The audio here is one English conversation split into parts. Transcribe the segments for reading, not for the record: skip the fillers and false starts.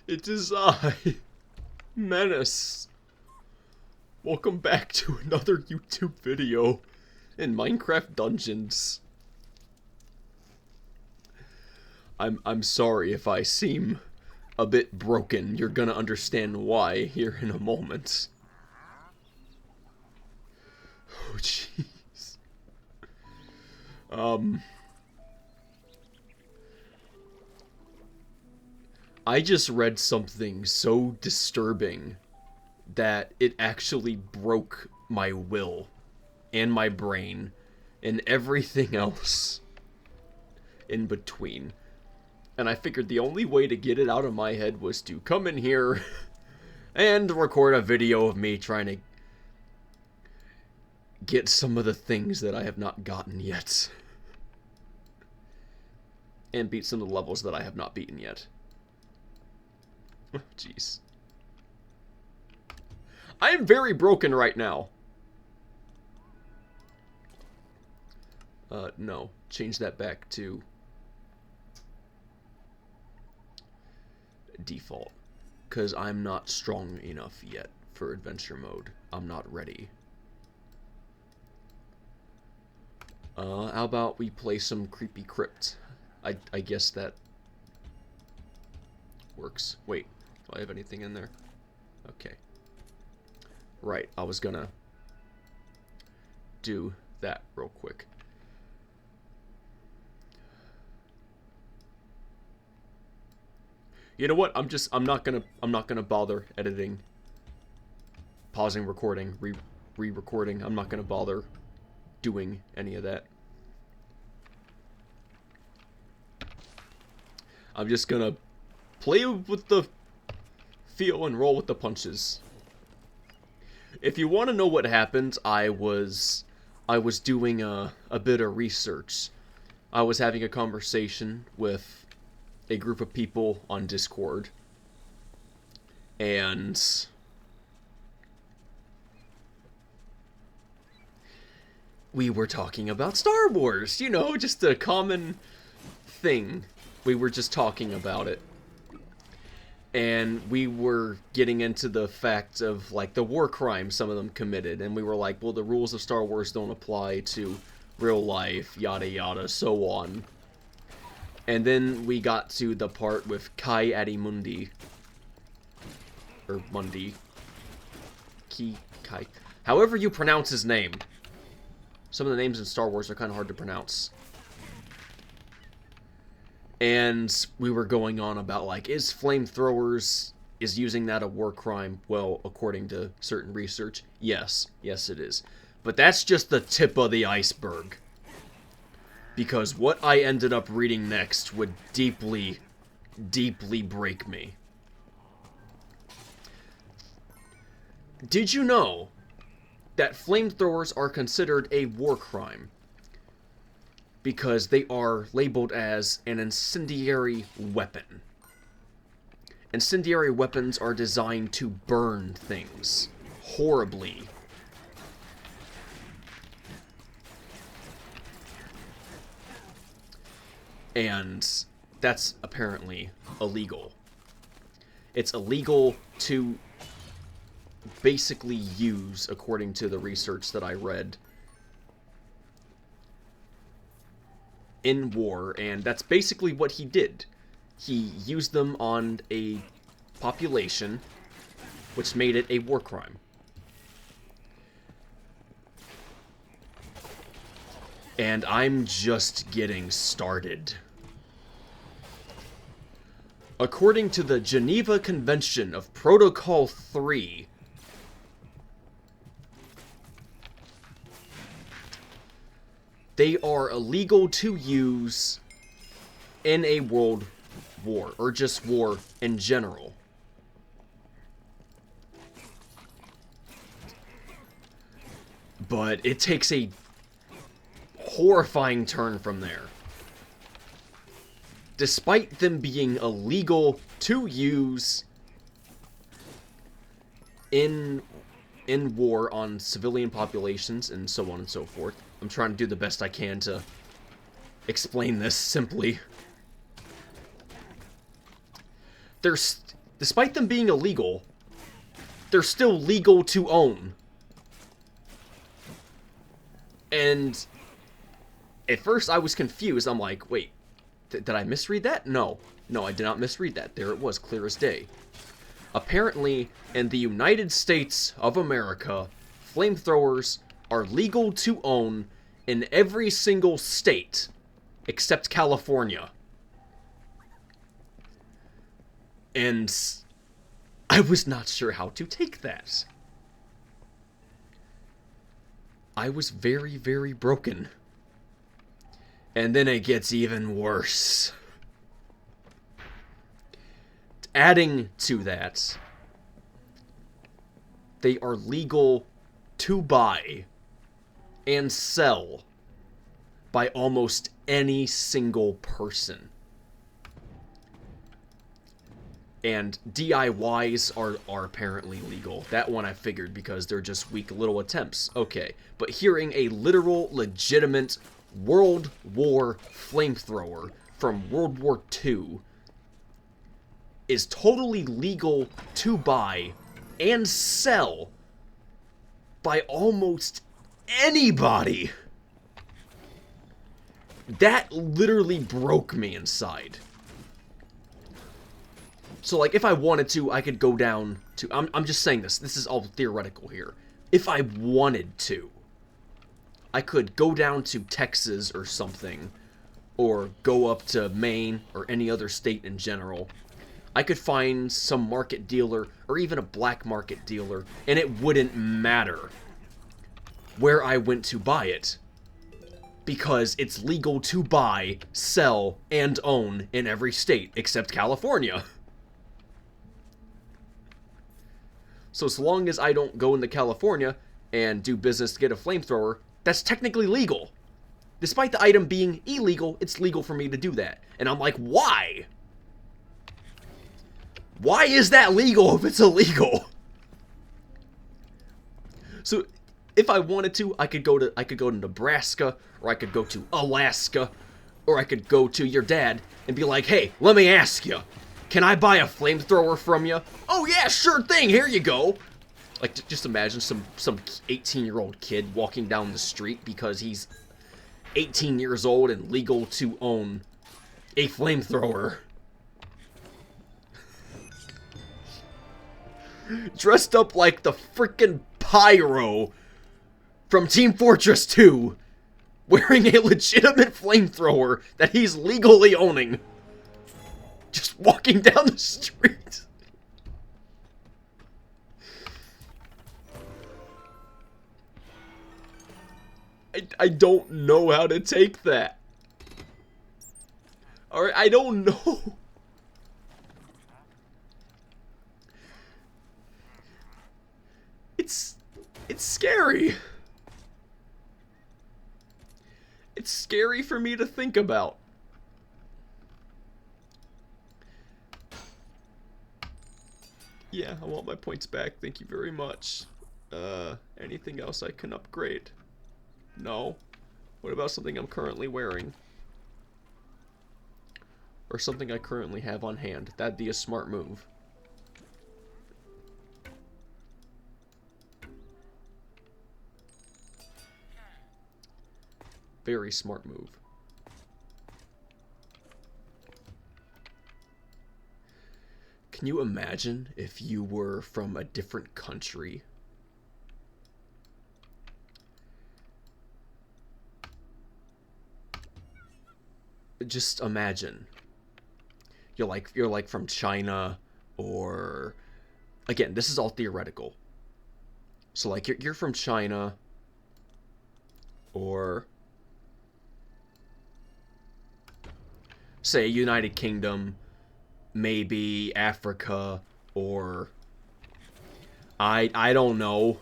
It is I, Menace. Welcome back to another YouTube video in Minecraft Dungeons. I'm sorry if I seem a bit broken. You're gonna understand why here in a moment. Oh, jeez. I just read something so disturbing that it actually broke my will and my brain and everything else in between. And I figured the only way to get it out of my head was to come in here and record a video of me trying to get some of the things that I have not gotten yet. And beat some of the levels that I have not beaten yet. Oh, jeez. I am very broken right now. No. Change that back to default. Because I'm not strong enough yet for adventure mode. I'm not ready. How about we play some Creepy Crypt? I guess that works. Wait, do I have anything in there? Okay. Right, I was gonna do that real quick. You know what? I'm not gonna bother editing, pausing recording, re-recording. I'm not gonna bother doing any of that. I'm just gonna play with the feel and roll with the punches. If you want to know what happened, I was doing a bit of research. I was having a conversation with a group of people on Discord, and we were talking about Star Wars, you know, just a common thing. We were just talking about it. And we were getting into the fact of, like, the war crimes some of them committed. And we were like, well, the rules of Star Wars don't apply to real life, yada yada, so on. And then we got to the part with Kai Adimundi. Or Mundi. Kai. However you pronounce his name. Some of the names in Star Wars are kind of hard to pronounce. And we were going on about, like, is flamethrowers, is using that a war crime? Well, according to certain research, yes. Yes, it is. But that's just the tip of the iceberg. Because what I ended up reading next would deeply, deeply break me. Did you know that flamethrowers are considered a war crime? Because they are labeled as an incendiary weapon. Incendiary weapons are designed to burn things horribly. And that's apparently illegal. It's illegal to basically use, according to the research that I read, in war, and that's basically what he did. He used them on a population, which made it a war crime. And I'm just getting started. According to the Geneva Convention of Protocol 3, they are illegal to use in a world war, or just war in general. But it takes a horrifying turn from there. Despite them being illegal to use in war on civilian populations and so on and so forth. I'm trying to do the best I can to explain this simply. despite them being illegal, they're still legal to own. And at first I was confused. I'm like, wait, did I misread that? No, I did not misread that. There it was, clear as day. Apparently, in the United States of America, flamethrowers are legal to own in every single state except California. And I was not sure how to take that. I was very, very broken. And then it gets even worse. Adding to that, they are legal to buy and sell by almost any single person. And DIYs are apparently legal. That one I figured because they're just weak little attempts. Okay, but hearing a literal, legitimate World War flamethrower from World War II is totally legal to buy and sell by almost anybody. That literally broke me inside. So, like, if I wanted to, I could go down to... I'm just saying this. This is all theoretical here. If I wanted to, I could go down to Texas or something, or go up to Maine or any other state in general. I could find some market dealer, or even a black market dealer, and it wouldn't matter where I went to buy it, because it's legal to buy, sell, and own in every state except California. So as long as I don't go into California and do business to get a flamethrower, that's technically legal. Despite the item being illegal, it's legal for me to do that. And I'm like, why? Why is that legal if it's illegal? So if I wanted to, I could go to Nebraska, or I could go to Alaska, or I could go to your dad and be like, hey, let me ask you, can I buy a flamethrower from you? Oh yeah, sure thing, here you go. Like, just imagine some 18-year-old kid walking down the street because he's 18 years old and legal to own a flamethrower. Dressed up like the frickin' Pyro from Team Fortress 2, wearing a legitimate flamethrower that he's legally owning. Just walking down the street. I don't know how to take that. Alright, I don't know. It's scary. It's scary for me to think about. Yeah, I want my points back. Thank you very much. Anything else I can upgrade? No. What about something I'm currently wearing? Or something I currently have on hand? That'd be a smart move. Very smart move. Can you imagine if you were from a different country? Just imagine. You're like from China, or again, this is all theoretical. So like you're from China, or say United Kingdom, maybe Africa, or I don't know,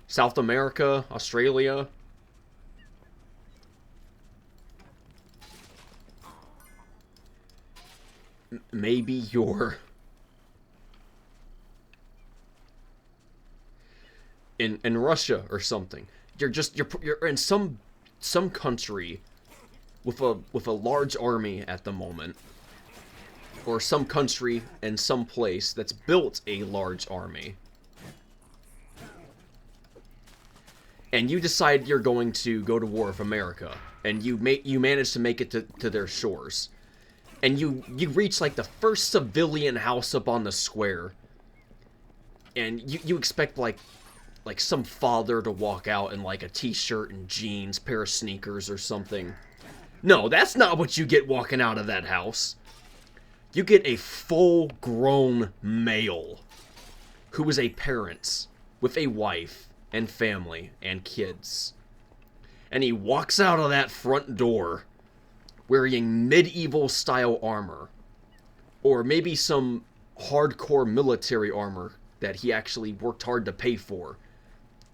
South America, Australia. Maybe you're in Russia or something. You're in some country with a large army at the moment, or some country and some place that's built a large army, and you decide you're going to go to war with America, and you manage to make it to their shores, and you reach like the first civilian house up on the square, and you expect like some father to walk out in like a t-shirt and jeans, pair of sneakers or something. No, that's not what you get walking out of that house. You get a full-grown male who is a parent with a wife and family and kids. And he walks out of that front door wearing medieval-style armor, or maybe some hardcore military armor that he actually worked hard to pay for,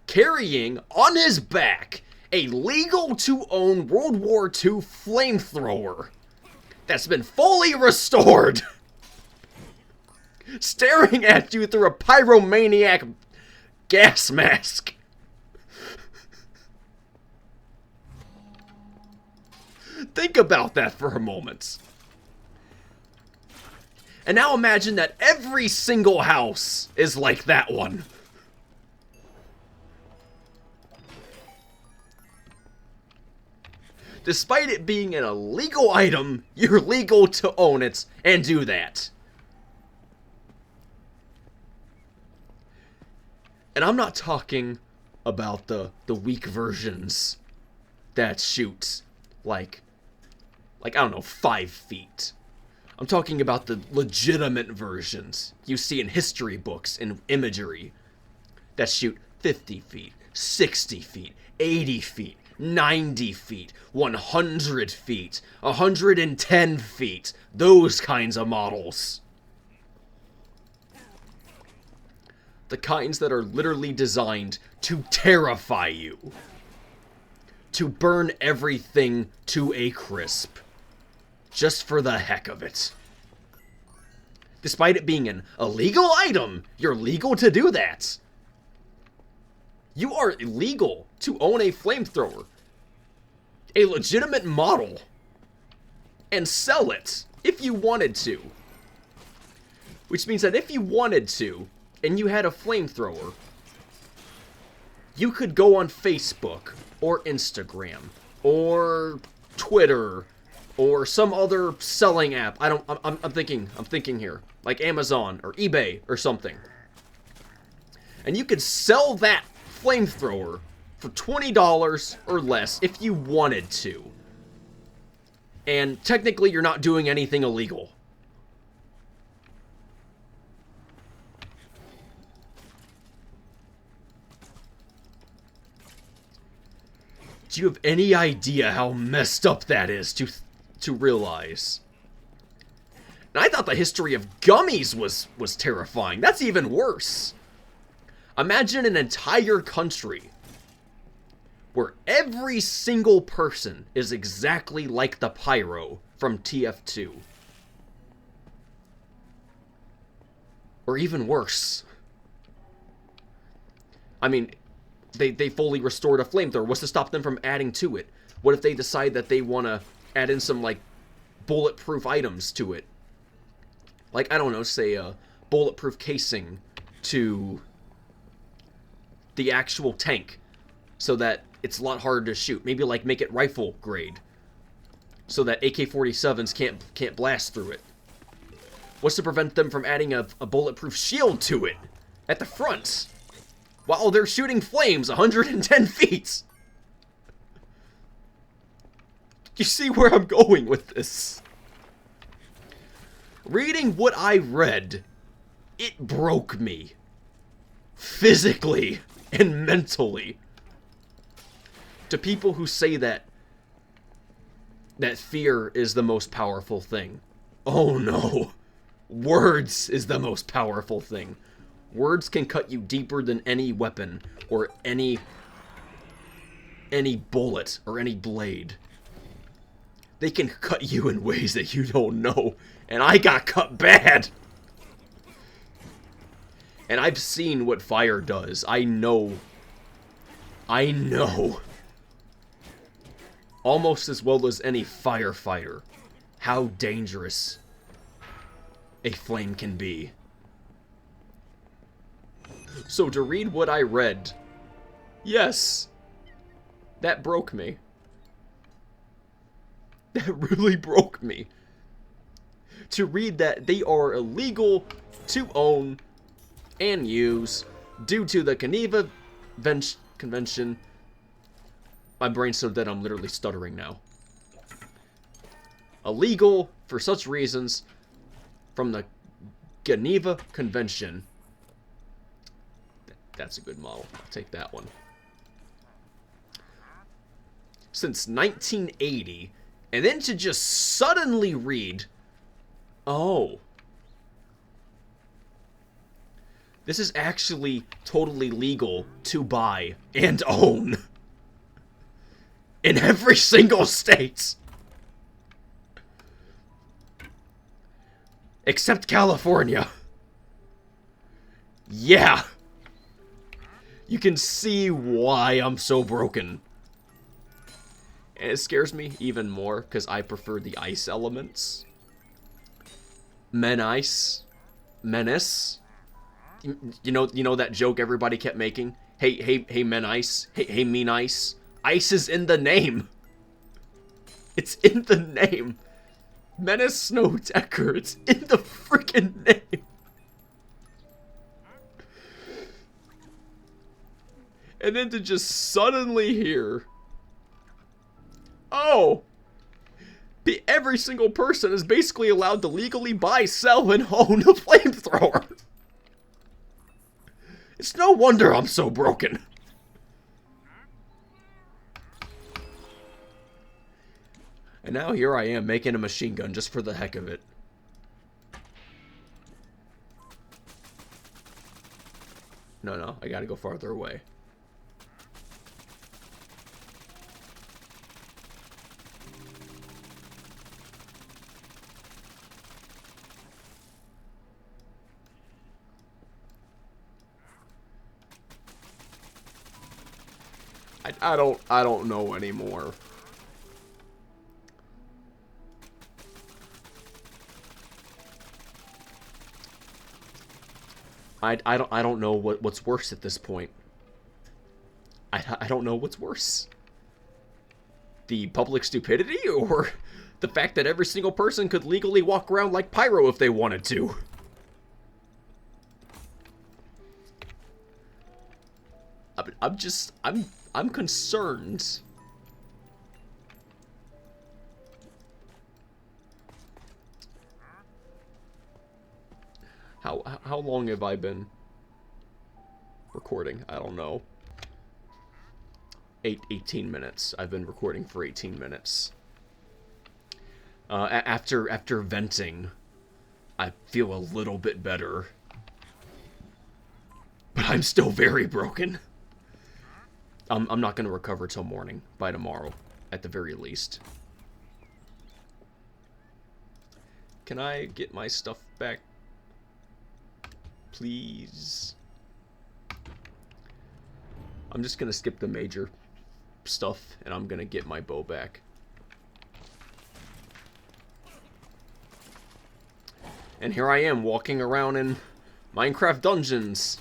carrying on his back a legal-to-own World War II flamethrower that's been fully restored, staring at you through a pyromaniac gas mask. Think about that for a moment. And now imagine that every single house is like that one. Despite it being an illegal item, you're legal to own it and do that. And I'm not talking about the weak versions that shoot like I don't know, 5 feet. I'm talking about the legitimate versions you see in history books and imagery that shoot 50 feet, 60 feet, 80 feet, 90 feet, 100 feet, 110 feet, those kinds of models. The kinds that are literally designed to terrify you. To burn everything to a crisp. Just for the heck of it. Despite it being an illegal item, you're legal to do that. You are illegal to own a flamethrower, a legitimate model, and sell it if you wanted to. Which means that if you wanted to, and you had a flamethrower, you could go on Facebook, or Instagram, or Twitter, or some other selling app. I'm thinking here, like Amazon or eBay or something. And you could sell that flamethrower for $20 or less if you wanted to. And technically you're not doing anything illegal. Do you have any idea how messed up that is to realize? And I thought the history of gummies was terrifying. That's even worse. Imagine an entire country where every single person is exactly like the pyro from TF2. Or even worse. I mean, they fully restored a flamethrower. What's to stop them from adding to it? What if they decide that they want to add in some, like, bulletproof items to it? Like, I don't know, say a bulletproof casing to the actual tank so that it's a lot harder to shoot. Maybe, like, make it rifle grade so that AK-47s can't blast through it. What's to prevent them from adding a bulletproof shield to it at the front while they're shooting flames 110 feet? You see where I'm going with this? Reading what I read, it broke me. Physically and mentally. To people who say that fear is the most powerful thing. Oh no. Words is the most powerful thing. Words can cut you deeper than any weapon or any bullet or any blade. They can cut you in ways that you don't know. And I got cut bad. And I've seen what fire does. I know. Almost as well as any firefighter how dangerous a flame can be. So to read what I read, yes, that broke me. That really broke me. To read that they are illegal to own and use due to the Geneva Convention. My brain's so dead I'm literally stuttering now. Illegal for such reasons from the Geneva Convention. That's a good model. I'll take that one. Since 1980, and then to just suddenly read, oh, this is actually totally legal to buy and own in every single state. Except California. Yeah. You can see why I'm so broken. And it scares me even more because I prefer the ice elements. Menace. You know that joke everybody kept making? Hey, Menice. Hey, Mean Ice. Ice is in the name. It's in the name. Menace Snow Decker. It's in the freaking name. And then to just suddenly hear, oh, every single person is basically allowed to legally buy, sell, and own a flamethrower. It's no wonder I'm so broken. And now here I am making a machine gun just for the heck of it. No, I gotta go farther away. I don't know anymore. I don't know what's worse at this point. I don't know what's worse. The public stupidity or the fact that every single person could legally walk around like Pyro if they wanted to. I'm concerned. How long have I been recording? I don't know. 18 minutes. I've been recording for 18 minutes. After venting, I feel a little bit better. But I'm still very broken. I'm not going to recover till morning, by tomorrow, at the very least. Can I get my stuff back? Please. I'm just going to skip the major stuff, and I'm going to get my bow back. And here I am, walking around in Minecraft dungeons.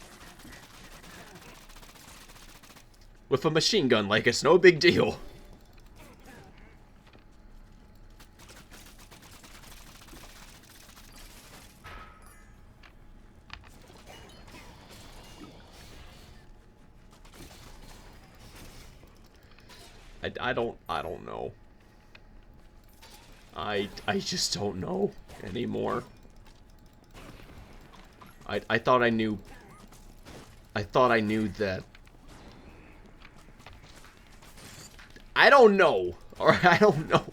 With a machine gun like it's no big deal. I don't know. I just don't know anymore. I thought I knew that. I don't know. Or I don't know.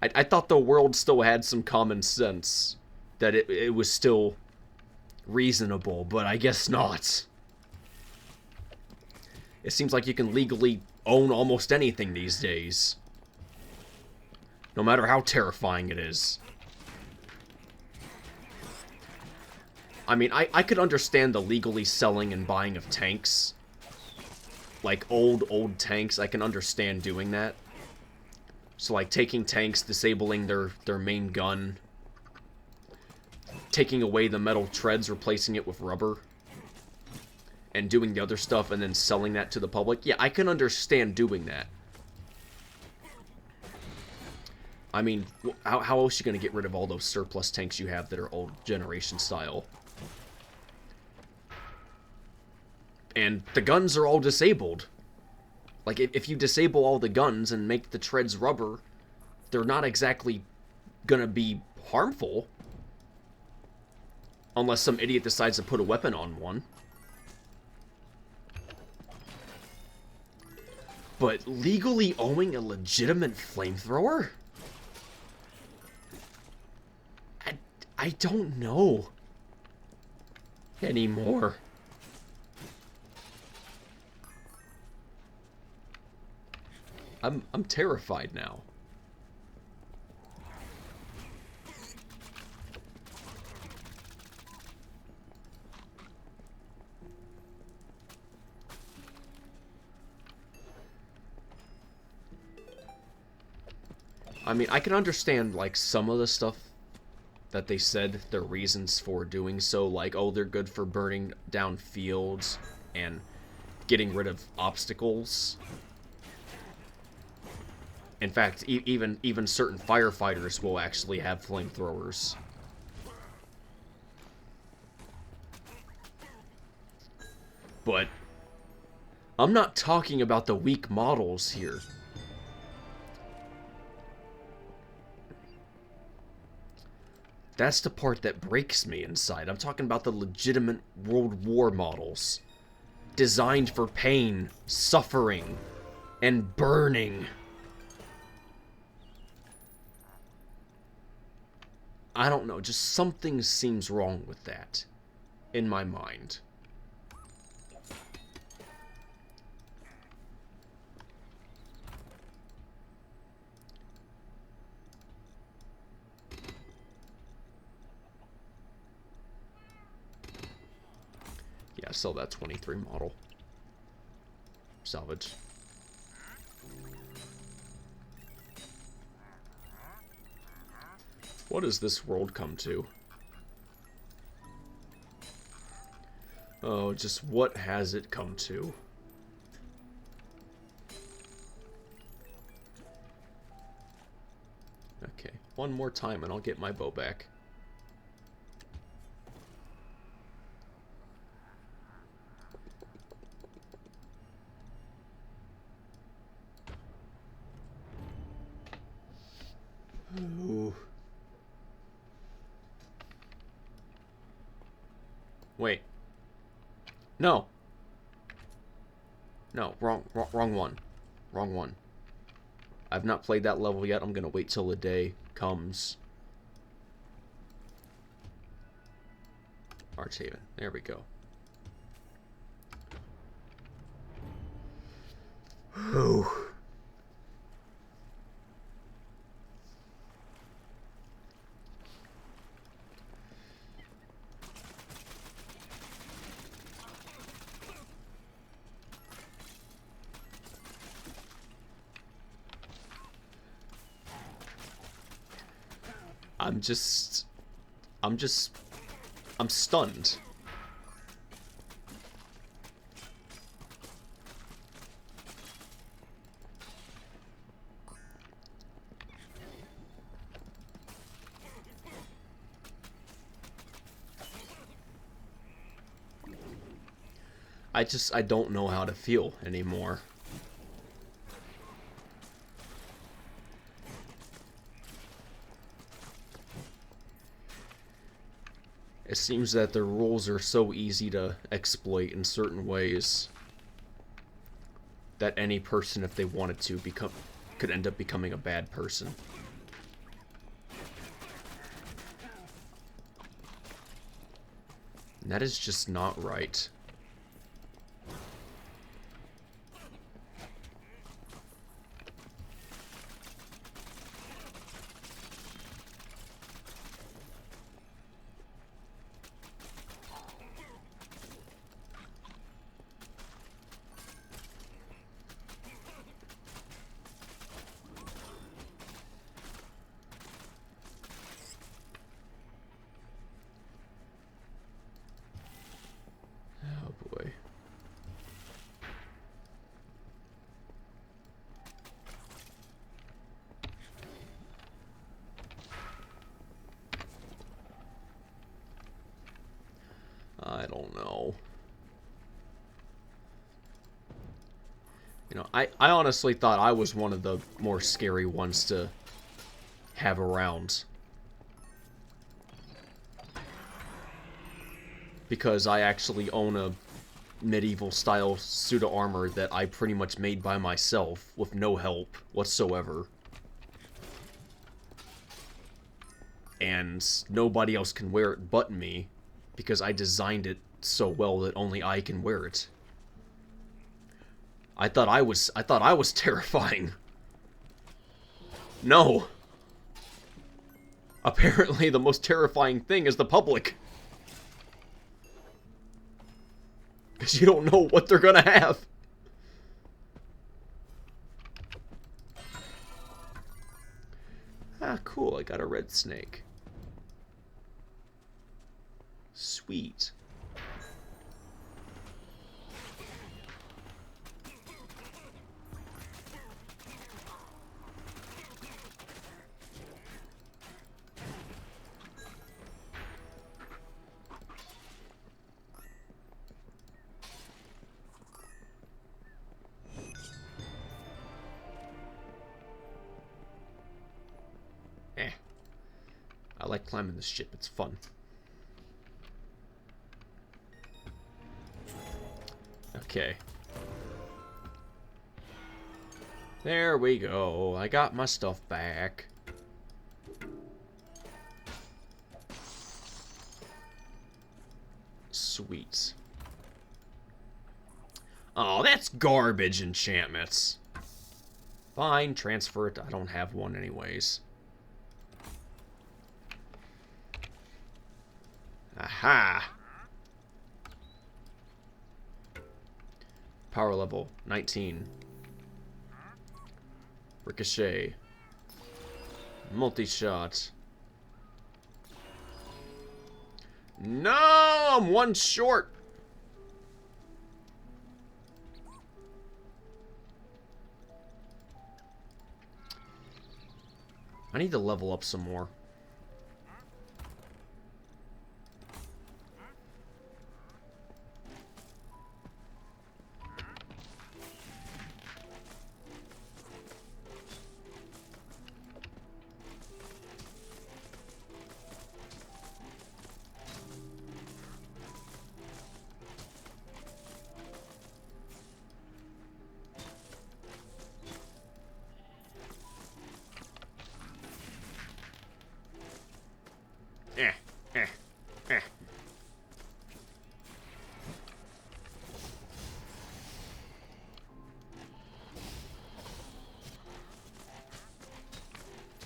I thought the world still had some common sense. That it was still reasonable, but I guess not. It seems like you can legally own almost anything these days. No matter how terrifying it is. I mean, I could understand the legally selling and buying of tanks. Like, old tanks, I can understand doing that. So, like, taking tanks, disabling their main gun, taking away the metal treads, replacing it with rubber, and doing the other stuff, and then selling that to the public. Yeah, I can understand doing that. I mean, how else are you going to get rid of all those surplus tanks you have that are old generation style? And the guns are all disabled. Like, if you disable all the guns and make the treads rubber, they're not exactly going to be harmful. Unless some idiot decides to put a weapon on one. But legally owning a legitimate flamethrower? I don't know anymore. I'm terrified now. I mean, I can understand, like, some of the stuff that they said, their reasons for doing so, like, oh, they're good for burning down fields and getting rid of obstacles. In fact, even certain firefighters will actually have flamethrowers. But I'm not talking about the weak models here. That's the part that breaks me inside. I'm talking about the legitimate World War models. Designed for pain, suffering, and burning. I don't know, just something seems wrong with that. In my mind. Yeah, sell that 23 model. Salvage. What has this world come to? Oh, just what has it come to? Okay, one more time and I'll get my bow back. Ooh. Wait. No. No, wrong one. Wrong one. I've not played that level yet. I'm gonna wait till the day comes. Archhaven. There we go. Whew. I'm stunned. I don't know how to feel anymore. It seems that the rules are so easy to exploit in certain ways that any person, if they wanted to, could end up becoming a bad person. And that is just not right. I don't know. You know, I honestly thought I was one of the more scary ones to have around. Because I actually own a medieval-style suit of armor that I pretty much made by myself with no help whatsoever. And nobody else can wear it but me, because I designed it so well that only I can wear it. I thought I was terrifying. No. Apparently the most terrifying thing is the public. Because you don't know what they're gonna have. Ah, cool, I got a red snake. Sweet. I like climbing this ship, it's fun. Okay. There we go. I got my stuff back. Sweet. Oh, that's garbage enchantments. Fine, transfer it. I don't have one anyways. Aha! Power level 19. Ricochet. Multi-shot. No! I'm one short! I need to level up some more.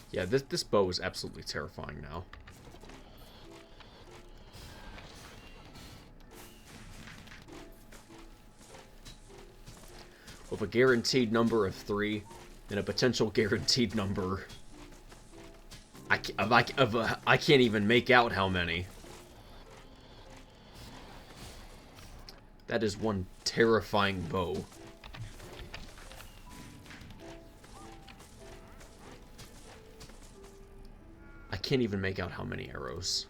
Yeah, this bow is absolutely terrifying now. With a guaranteed number of 3 and a potential guaranteed number, I can't even make out how many. That is one terrifying bow. I can't even make out how many arrows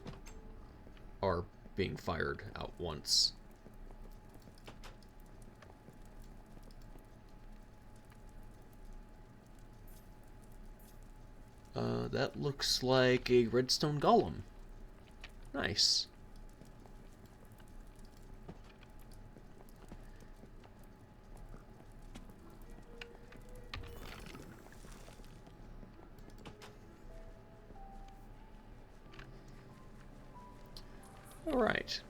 are being fired out once. That looks like a redstone golem. Nice. All right.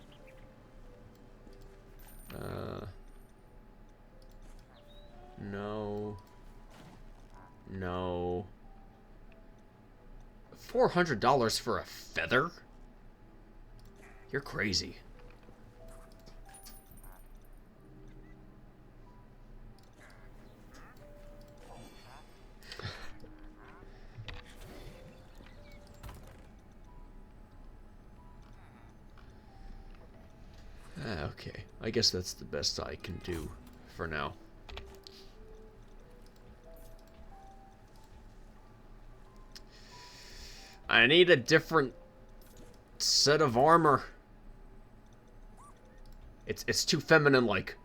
No. No. $400 for a feather? You're crazy. Okay. I guess that's the best I can do for now. I need a different set of armor. It's too feminine-like.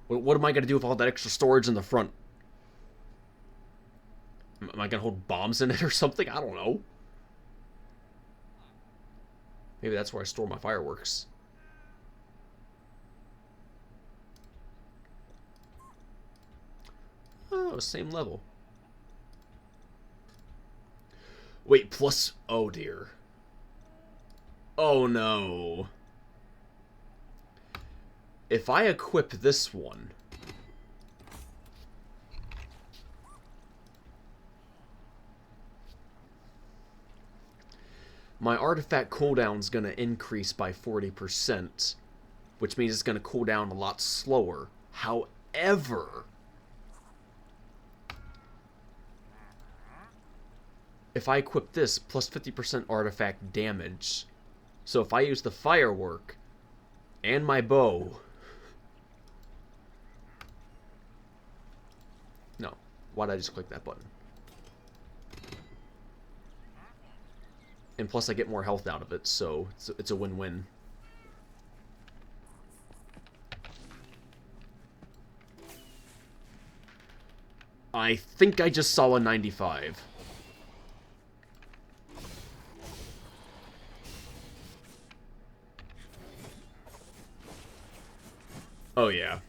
What am I gonna do with all that extra storage in the front? Am I gonna hold bombs in it or something? I don't know. Maybe that's where I store my fireworks. Oh, same level. Wait, plus... Oh, dear. Oh, no. If I equip this one... my artifact cooldown's going to increase by 40%, which means it's going to cool down a lot slower. However, if I equip this, plus 50% artifact damage. So if I use the firework and my bow... No. Why'd I just click that button? And plus I get more health out of it, so it's a win-win. I think I just saw a 95. Oh yeah.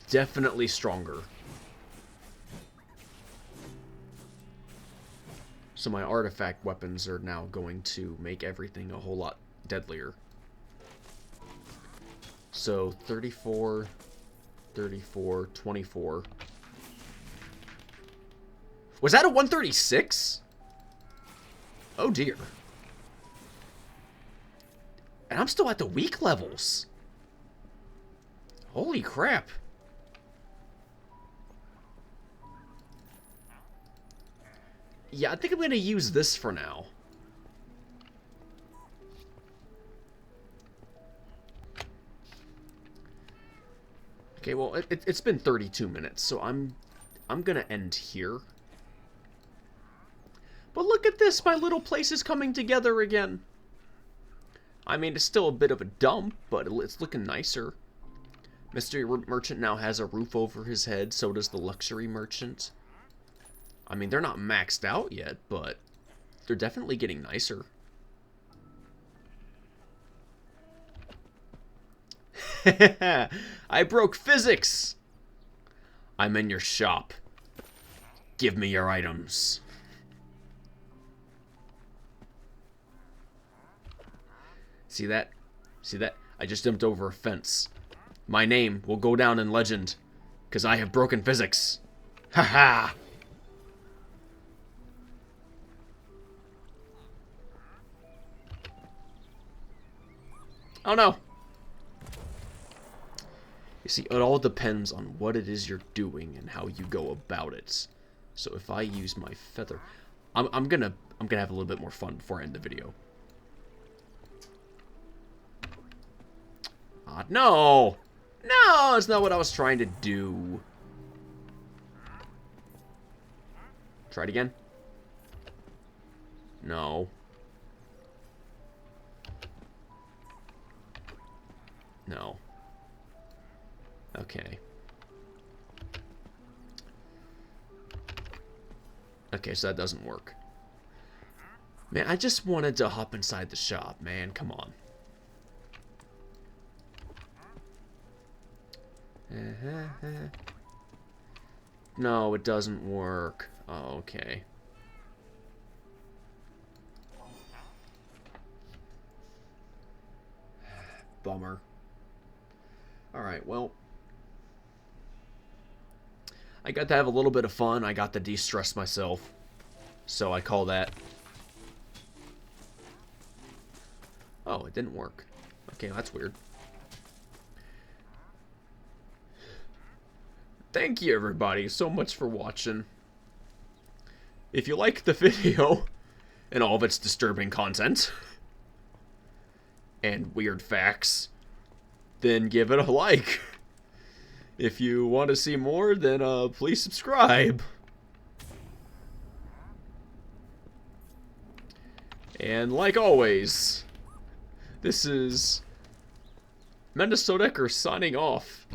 Definitely stronger. So my artifact weapons are now going to make everything a whole lot deadlier. So 34, 34, 24. Was that a 136? Oh dear. And I'm still at the weak levels. Holy crap. Yeah, I think I'm going to use this for now. Okay, well, it's been 32 minutes, so I'm going to end here. But look at this, my little place is coming together again. I mean, it's still a bit of a dump, but it's looking nicer. Mystery Merchant now has a roof over his head, so does the Luxury Merchant. I mean, they're not maxed out yet, but they're definitely getting nicer. I broke physics! I'm in your shop. Give me your items. See that? See that? I just jumped over a fence. My name will go down in legend, because I have broken physics. Haha! Oh no! You see, it all depends on what it is you're doing and how you go about it. So if I use my feather, I'm gonna have a little bit more fun before I end the video. No! No, that's not what I was trying to do. Try it again. No. No. Okay. Okay, so that doesn't work. Man, I just wanted to hop inside the shop, man. Come on. No, it doesn't work. Oh, okay. Bummer. Alright, well. I got to have a little bit of fun. I got to de-stress myself. So I call that. Oh, it didn't work. Okay, that's weird. Thank you, everybody, so much for watching. If you like the video and all of its disturbing content and weird facts, then give it a like. If you want to see more, then please subscribe. And like always, This is Minnesotaker signing off.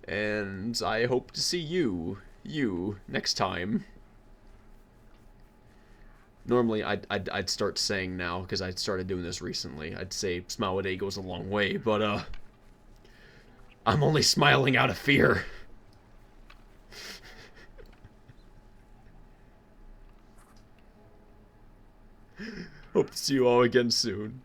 And I hope to see you next time. Normally, I'd start saying now, because I started doing this recently. I'd say smile a day goes a long way, but, I'm only smiling out of fear. Hope to see you all again soon.